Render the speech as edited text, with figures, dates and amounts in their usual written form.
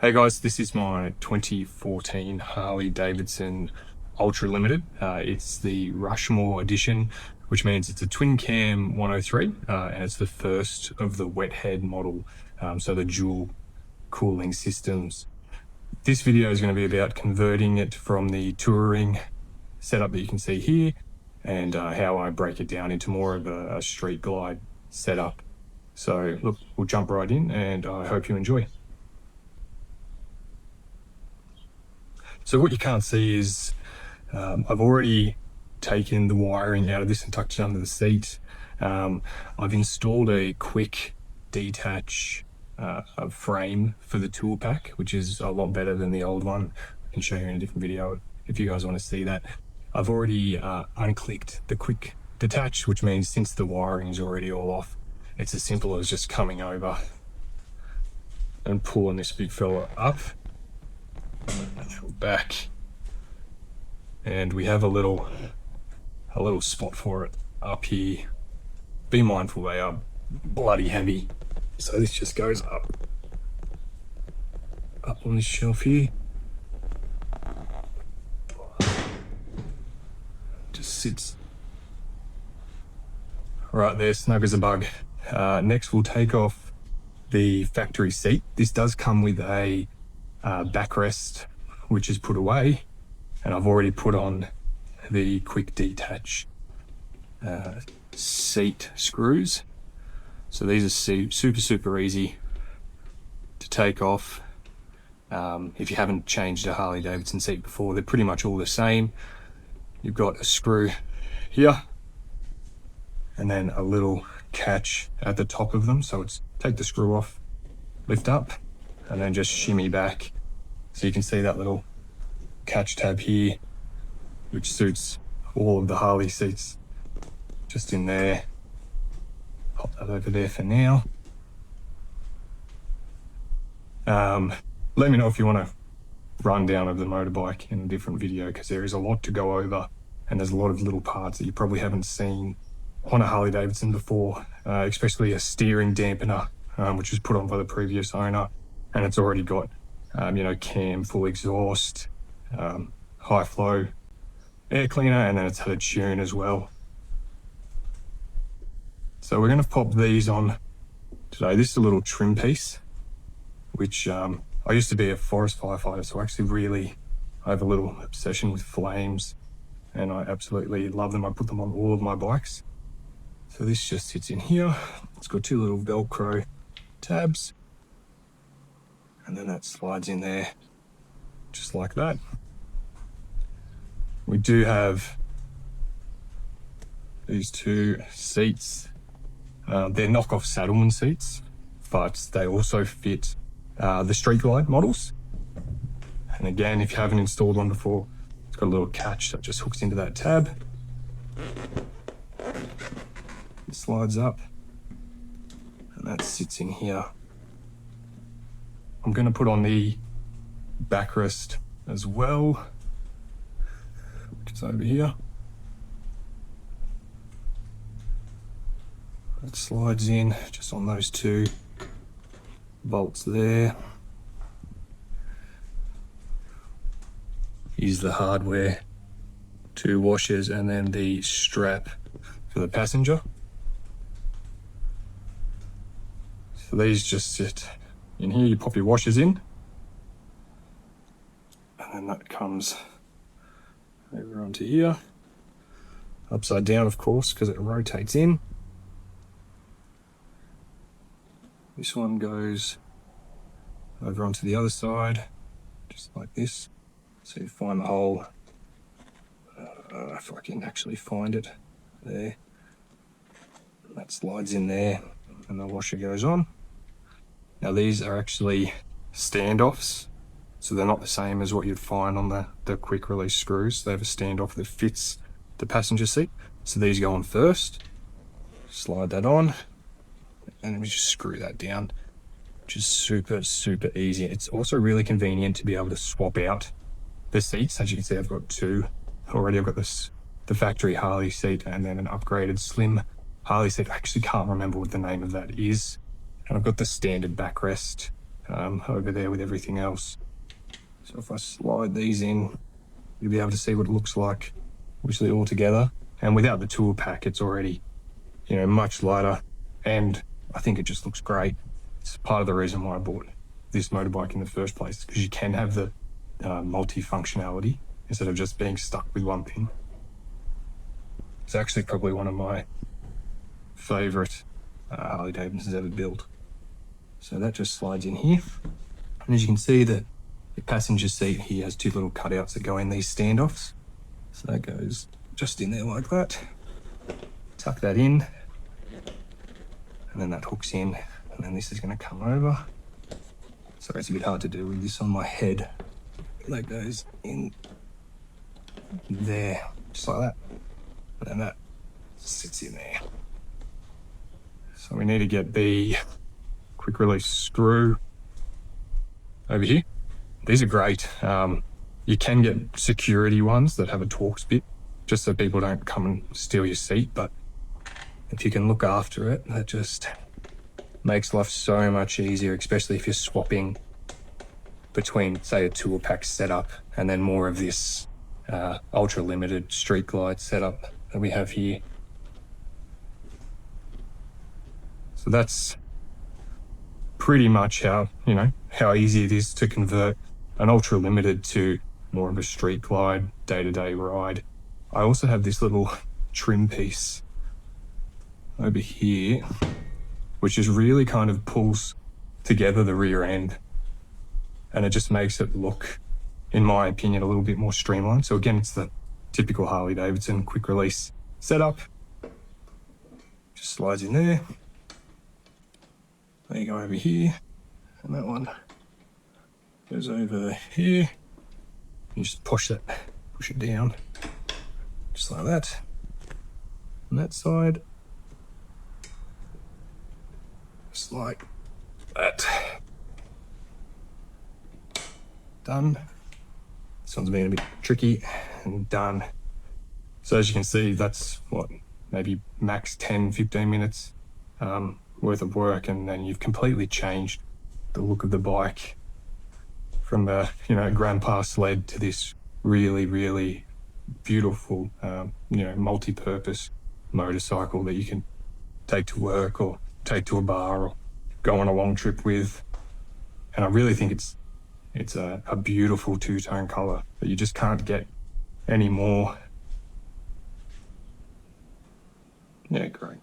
Hey guys, this is my 2014 Harley-Davidson Ultra Limited. It's the Rushmore edition, which means it's a twin cam 103, and it's the first of the wet head model, so the dual cooling systems. This video is going to be about converting it from the touring setup that you can see here, and how I break it down into more of a street glide setup. So look, we'll jump right in, and I hope you enjoy. So what you can't see is I've already taken the wiring out of this and tucked it under the seat. I've installed a quick detach frame for the tool pack, which is a lot better than the old one. I can show you in a different video if you guys want to see that. I've already unclicked the quick detach, which means since the wiring is already all off, it's as simple as just coming over and pulling this big fella up. Back, and we have a little spot for it up here. Be mindful, they are bloody heavy, so this just goes up on this shelf here, just sits right there, snug as a bug. Next we'll take off the factory seat. This does come with a backrest, which is put away, and I've already put on the quick detach seat screws. So these are super easy to take off. If you haven't changed a Harley-Davidson seat before, they're pretty much all the same. You've got a screw here and then a little catch at the top of them, so it's take the screw off, lift up, and then just shimmy back. So you can see that little catch tab here, which suits all of the Harley seats, just in there. Pop that over there for now. Let me know if you want a rundown of the motorbike in a different video, because there is a lot to go over, and there's a lot of little parts that you probably haven't seen on a Harley-Davidson before, especially a steering dampener, which was put on by the previous owner, and it's already got cam, full exhaust, high flow air cleaner, and then it's had a tune as well. So we're going to pop these on today. This is a little trim piece, which I used to be a forest firefighter, so I have a little obsession with flames, and I absolutely love them. I put them on all of my bikes. So this just sits in here. It's got two little Velcro tabs, and then that slides in there just like that. We do have these two seats. They're knockoff Saddleman seats, but they also fit the Street Glide models. And again, if you haven't installed one before, it's got a little catch that just hooks into that tab. It slides up, and that sits in here. I'm going to put on the backrest as well, which is over here. It slides in just on those two bolts there. Here's the hardware, two washers, and then the strap for the passenger. So these just sit in here. You pop your washers in, and then that comes over onto here, upside down of course, because it rotates in. This one goes over onto the other side, just like this. So you find the hole, if I can actually find it, there. That slides in there, and the washer goes on. Now these are actually standoffs, so they're not the same as what you'd find on the quick release screws. They have a standoff that fits the passenger seat. So these go on first, slide that on, and then we just screw that down, which is super easy. It's also really convenient to be able to swap out the seats. As you can see, I've got two already. I've got the factory Harley seat and then an upgraded slim Harley seat. I actually can't remember what the name of that is. And I've got the standard backrest over there with everything else. So if I slide these in, you'll be able to see what it looks like, obviously all together. And without the tool pack, it's already, you know, much lighter, and I think it just looks great. It's part of the reason why I bought this motorbike in the first place, because you can have the multi-functionality instead of just being stuck with one pin. It's actually probably one of my favourite Harley-Davidson's ever built. So that just slides in here. And as you can see, the passenger seat here has two little cutouts that go in these standoffs. So that goes just in there like that. Tuck that in. And then that hooks in. And then this is going to come over. Sorry, it's a bit hard to do with this on my head. That goes in there, just like that. And then that sits in there. So we need to get the quick release screw over here. These are great. You can get security ones that have a Torx bit, just so people don't come and steal your seat. But if you can look after it, that just makes life so much easier, especially if you're swapping between, say, a tool pack setup and then more of this ultra limited street glide setup that we have here. So that's pretty much how easy it is to convert an ultra limited to more of a street glide day-to-day ride. I also have this little trim piece over here, which is really kind of pulls together the rear end, and it just makes it look, in my opinion, a little bit more streamlined. So again, it's the typical Harley-Davidson quick release setup. Just slides in there. There you go over here, and that one goes over here. You just push it down, just like that. On that side, just like that. Done. This one's been a bit tricky, and done. So as you can see, that's what, maybe max 10-15 minutes worth of work, and then you've completely changed the look of the bike from a grandpa sled to this really, really beautiful multi-purpose motorcycle that you can take to work or take to a bar or go on a long trip with. And I really think it's a beautiful two-tone color that you just can't get anymore. Yeah, great.